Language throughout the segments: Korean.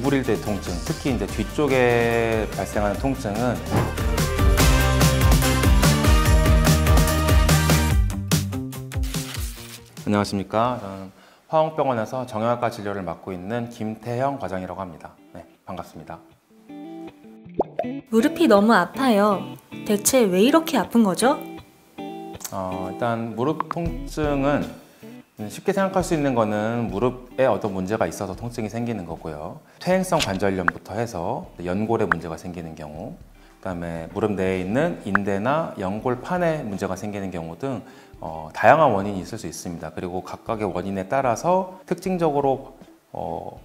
구부릴 때 통증, 특히 이제 뒤쪽에 발생하는 통증은 안녕하십니까. 저는 화홍병원에서 정형외과 진료를 맡고 있는 김태형 과장이라고 합니다. 네, 반갑습니다. 무릎이 너무 아파요. 대체 왜 이렇게 아픈 거죠? 일단 무릎 통증은 쉽게 생각할 수 있는 거는 무릎에 어떤 문제가 있어서 통증이 생기는 거고요. 퇴행성 관절염부터 해서 연골에 문제가 생기는 경우, 그다음에 무릎 내에 있는 인대나 연골판에 문제가 생기는 경우 등 다양한 원인이 있을 수 있습니다. 그리고 각각의 원인에 따라서 특징적으로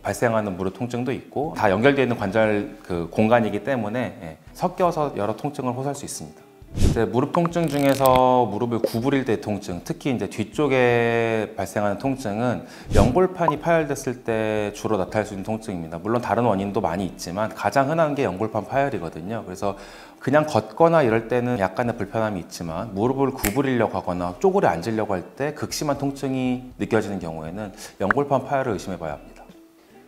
발생하는 무릎 통증도 있고, 다 연결되어 있는 관절 공간이기 때문에 섞여서 여러 통증을 호소할 수 있습니다. 이제 무릎 통증 중에서 무릎을 구부릴 때 통증, 특히 이제 뒤쪽에 발생하는 통증은 연골판이 파열됐을 때 주로 나타날 수 있는 통증입니다. 물론 다른 원인도 많이 있지만 가장 흔한 게 연골판 파열이거든요. 그래서 그냥 걷거나 이럴 때는 약간의 불편함이 있지만 무릎을 구부리려고 하거나 쪼그려 앉으려고 할 때 극심한 통증이 느껴지는 경우에는 연골판 파열을 의심해 봐야 합니다.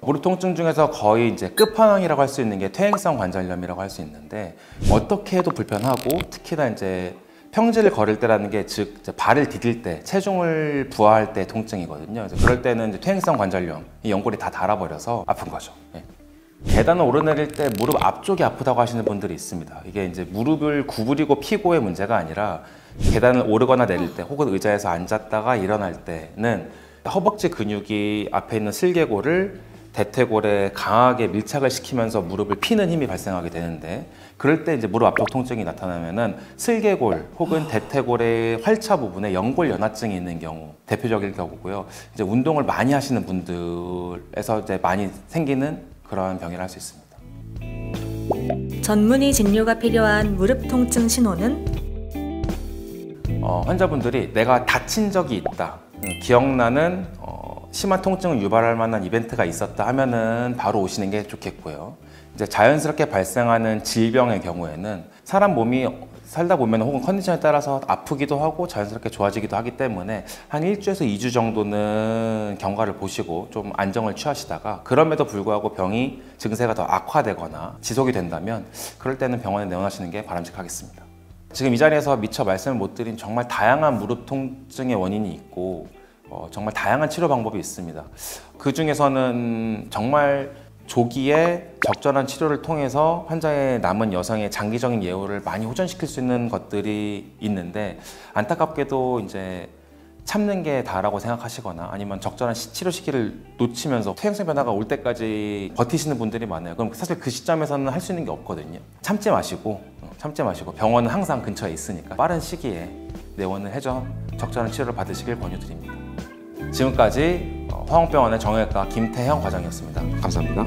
무릎 통증 중에서 거의 이제 끝판왕이라고 할 수 있는 게 퇴행성 관절염이라고 할 수 있는데, 어떻게 해도 불편하고 특히나 이제 평지를 걸을 때라는 게 즉 발을 디딜 때, 체중을 부하할 때 통증이거든요. 그래서 그럴 때는 이제 퇴행성 관절염, 이 연골이 다 닳아버려서 아픈 거죠. 네. 계단을 오르내릴 때 무릎 앞쪽이 아프다고 하시는 분들이 있습니다. 이게 이제 무릎을 구부리고 피고의 문제가 아니라 계단을 오르거나 내릴 때 혹은 의자에서 앉았다가 일어날 때는 허벅지 근육이 앞에 있는 슬개골을 대퇴골에 강하게 밀착을 시키면서 무릎을 피는 힘이 발생하게 되는데, 그럴 때 이제 무릎 앞쪽 통증이 나타나면은 슬개골 혹은 대퇴골의 활차 부분에 연골 연화증이 있는 경우 대표적인 경우고요. 이제 운동을 많이 하시는 분들에서 이제 많이 생기는 그런 병이라 할 수 있습니다. 전문의 진료가 필요한 무릎 통증 신호는? 환자분들이 내가 다친 적이 있다, 기억나는 심한 통증을 유발할 만한 이벤트가 있었다 하면은 바로 오시는 게 좋겠고요. 이제 자연스럽게 발생하는 질병의 경우에는 사람 몸이 살다 보면 혹은 컨디션에 따라서 아프기도 하고 자연스럽게 좋아지기도 하기 때문에 한 1주에서 2주 정도는 경과를 보시고 좀 안정을 취하시다가, 그럼에도 불구하고 병이 증세가 더 악화되거나 지속이 된다면 그럴 때는 병원에 내원하시는 게 바람직하겠습니다. 지금 이 자리에서 미처 말씀을 못 드린 정말 다양한 무릎 통증의 원인이 있고 정말 다양한 치료 방법이 있습니다. 그 중에서는 정말 조기에 적절한 치료를 통해서 환자의 남은 여성의 장기적인 예후를 많이 호전시킬 수 있는 것들이 있는데, 안타깝게도 이제 참는 게 다라고 생각하시거나 아니면 적절한 치료 시기를 놓치면서 퇴행성 변화가 올 때까지 버티시는 분들이 많아요. 그럼 사실 그 시점에서는 할 수 있는 게 없거든요. 참지 마시고 병원은 항상 근처에 있으니까 빠른 시기에 내원을 해서 적절한 치료를 받으시길 권유드립니다. 지금까지 화홍병원의 정형외과 김태형 과장이었습니다. 감사합니다.